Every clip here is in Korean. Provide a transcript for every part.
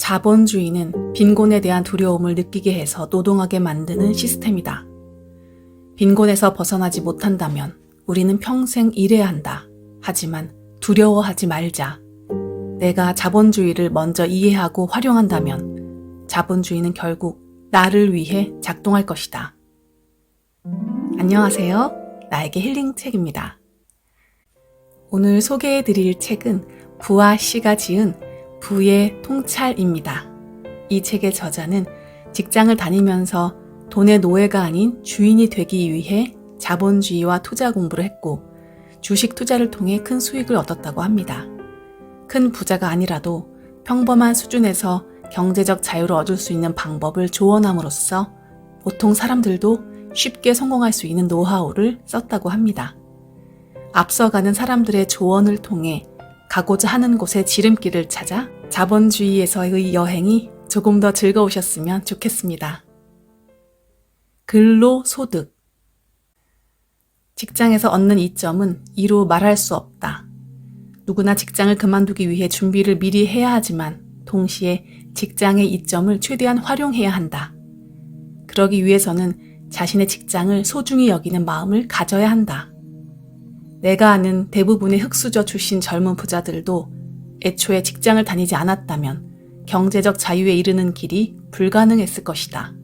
자본주의는 빈곤에 대한 두려움을 느끼게 해서 노동하게 만드는 시스템이다. 빈곤에서 벗어나지 못한다면 우리는 평생 일해야 한다. 하지만 두려워하지 말자. 내가 자본주의를 먼저 이해하고 활용한다면 자본주의는 결국 나를 위해 작동할 것이다. 안녕하세요. 나에게 힐링 책입니다. 오늘 소개해드릴 책은 부하 씨가 지은 부의 통찰입니다. 이 책의 저자는 직장을 다니면서 돈의 노예가 아닌 주인이 되기 위해 자본주의와 투자 공부를 했고 주식 투자를 통해 큰 수익을 얻었다고 합니다. 큰 부자가 아니라도 평범한 수준에서 경제적 자유를 얻을 수 있는 방법을 조언함으로써 보통 사람들도 쉽게 성공할 수 있는 노하우를 썼다고 합니다. 앞서가는 사람들의 조언을 통해 가고자 하는 곳에 지름길을 찾아 자본주의에서의 여행이 조금 더 즐거우셨으면 좋겠습니다. 근로소득. 직장에서 얻는 이점은 이루 말할 수 없다. 누구나 직장을 그만두기 위해 준비를 미리 해야 하지만 동시에 직장의 이점을 최대한 활용해야 한다. 그러기 위해서는 자신의 직장을 소중히 여기는 마음을 가져야 한다. 내가 아는 대부분의 흑수저 출신 젊은 부자들도 애초에 직장을 다니지 않았다면 경제적 자유에 이르는 길이 불가능했을 것이다.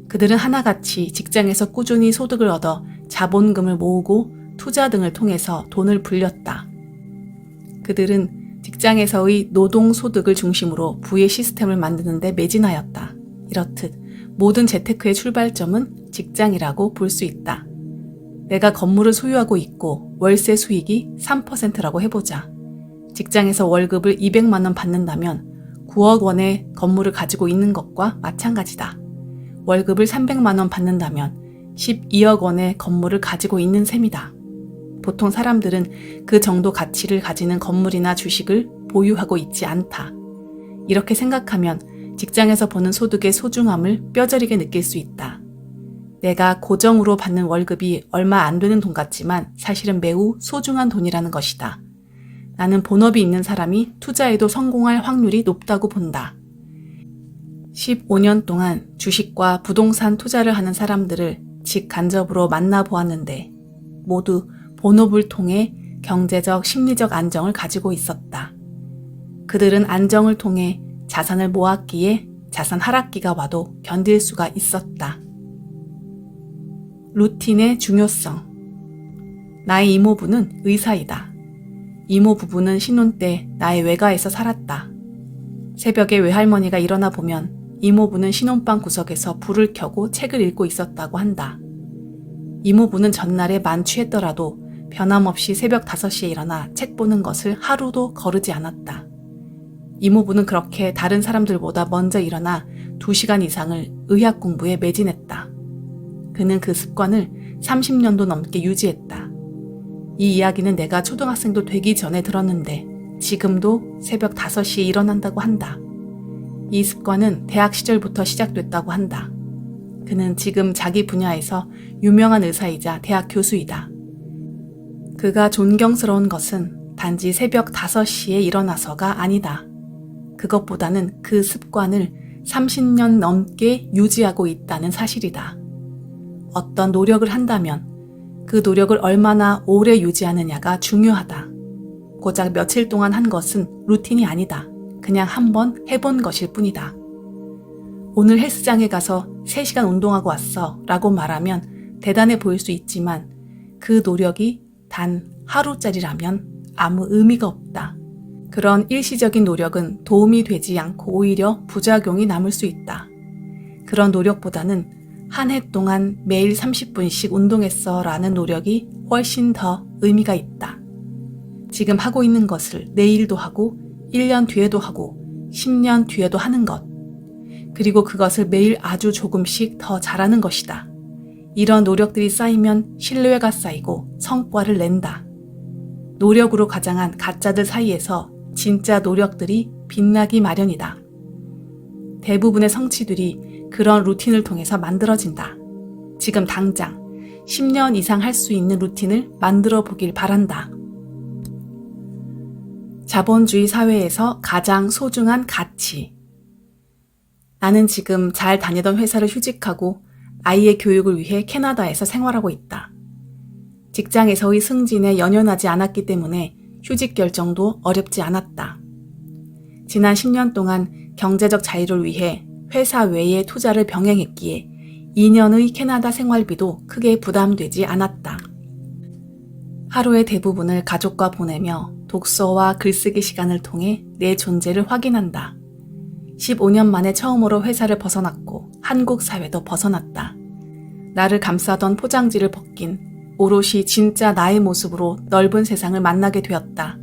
그들은 하나같이 직장에서 꾸준히 소득을 얻어 자본금을 모으고 투자 등을 통해서 돈을 불렸다. 그들은 직장에서의 노동소득을 중심으로 부의 시스템을 만드는 데 매진하였다. 이렇듯 모든 재테크의 출발점은 직장이라고 볼 수 있다. 내가 건물을 소유하고 있고 월세 수익이 3%라고 해보자. 직장에서 월급을 200만 원 받는다면 9억 원의 건물을 가지고 있는 것과 마찬가지다. 월급을 300만 원 받는다면 12억 원의 건물을 가지고 있는 셈이다. 보통 사람들은 그 정도 가치를 가지는 건물이나 주식을 보유하고 있지 않다. 이렇게 생각하면 직장에서 버는 소득의 소중함을 뼈저리게 느낄 수 있다. 내가 고정으로 받는 월급이 얼마 안 되는 돈 같지만 사실은 매우 소중한 돈이라는 것이다. 나는 본업이 있는 사람이 투자에도 성공할 확률이 높다고 본다. 15년 동안 주식과 부동산 투자를 하는 사람들을 직간접으로 만나보았는데 모두 본업을 통해 경제적, 심리적 안정을 가지고 있었다. 그들은 안정을 통해 자산을 모았기에 자산 하락기가 와도 견딜 수가 있었다. 루틴의 중요성. 나의 이모부는 의사이다. 이모 부부는 신혼 때 나의 외가에서 살았다. 새벽에 외할머니가 일어나 보면 이모부는 신혼방 구석에서 불을 켜고 책을 읽고 있었다고 한다. 이모부는 전날에 만취했더라도 변함없이 새벽 5시에 일어나 책 보는 것을 하루도 거르지 않았다. 이모부는 그렇게 다른 사람들보다 먼저 일어나 2시간 이상을 의학 공부에 매진했다. 그는 그 습관을 30년도 넘게 유지했다. 이 이야기는 내가 초등학생도 되기 전에 들었는데 지금도 새벽 5시에 일어난다고 한다. 이 습관은 대학 시절부터 시작됐다고 한다. 그는 지금 자기 분야에서 유명한 의사이자 대학 교수이다. 그가 존경스러운 것은 단지 새벽 5시에 일어나서가 아니다. 그것보다는 그 습관을 30년 넘게 유지하고 있다는 사실이다. 어떤 노력을 한다면 그 노력을 얼마나 오래 유지하느냐가 중요하다. 고작 며칠 동안 한 것은 루틴이 아니다. 그냥 한번 해본 것일 뿐이다. 오늘 헬스장에 가서 3시간 운동하고 왔어 라고 말하면 대단해 보일 수 있지만 그 노력이 단 하루짜리라면 아무 의미가 없다. 그런 일시적인 노력은 도움이 되지 않고 오히려 부작용이 남을 수 있다. 그런 노력보다는 한 해 동안 매일 30분씩 운동했어 라는 노력이 훨씬 더 의미가 있다. 지금 하고 있는 것을 내일도 하고 1년 뒤에도 하고 10년 뒤에도 하는 것. 그리고 그것을 매일 아주 조금씩 더 잘하는 것이다. 이런 노력들이 쌓이면 신뢰가 쌓이고 성과를 낸다. 노력으로 가장한 가짜들 사이에서 진짜 노력들이 빛나기 마련이다. 대부분의 성취들이 그런 루틴을 통해서 만들어진다. 지금 당장 10년 이상 할 수 있는 루틴을 만들어 보길 바란다. 자본주의 사회에서 가장 소중한 가치. 나는 지금 잘 다니던 회사를 휴직하고 아이의 교육을 위해 캐나다에서 생활하고 있다. 직장에서의 승진에 연연하지 않았기 때문에 휴직 결정도 어렵지 않았다. 지난 10년 동안 경제적 자유를 위해 회사 외에 투자를 병행했기에 2년의 캐나다 생활비도 크게 부담되지 않았다. 하루의 대부분을 가족과 보내며 독서와 글쓰기 시간을 통해 내 존재를 확인한다. 15년 만에 처음으로 회사를 벗어났고 한국 사회도 벗어났다. 나를 감싸던 포장지를 벗긴 오롯이 진짜 나의 모습으로 넓은 세상을 만나게 되었다.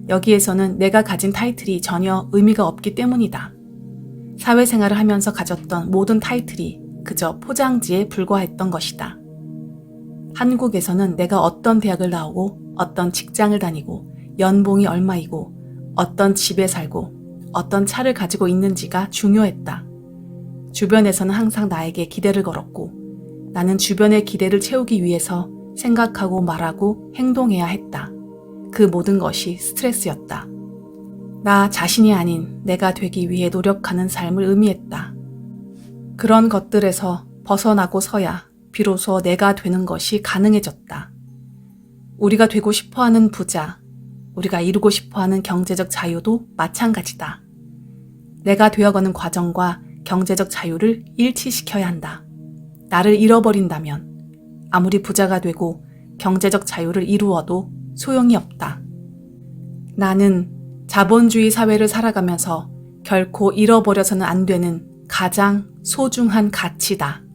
여기에서는 내가 가진 타이틀이 전혀 의미가 없기 때문이다. 사회생활을 하면서 가졌던 모든 타이틀이 그저 포장지에 불과했던 것이다. 한국에서는 내가 어떤 대학을 나오고 어떤 직장을 다니고 연봉이 얼마이고 어떤 집에 살고 어떤 차를 가지고 있는지가 중요했다. 주변에서는 항상 나에게 기대를 걸었고 나는 주변의 기대를 채우기 위해서 생각하고 말하고 행동해야 했다. 그 모든 것이 스트레스였다. 나 자신이 아닌 내가 되기 위해 노력하는 삶을 의미했다. 그런 것들에서 벗어나고서야 비로소 내가 되는 것이 가능해졌다. 우리가 되고 싶어하는 부자, 우리가 이루고 싶어하는 경제적 자유도 마찬가지다. 내가 되어가는 과정과 경제적 자유를 일치시켜야 한다. 나를 잃어버린다면 아무리 부자가 되고 경제적 자유를 이루어도 소용이 없다. 나는 자본주의 사회를 살아가면서 결코 잃어버려서는 안 되는 가장 소중한 가치다.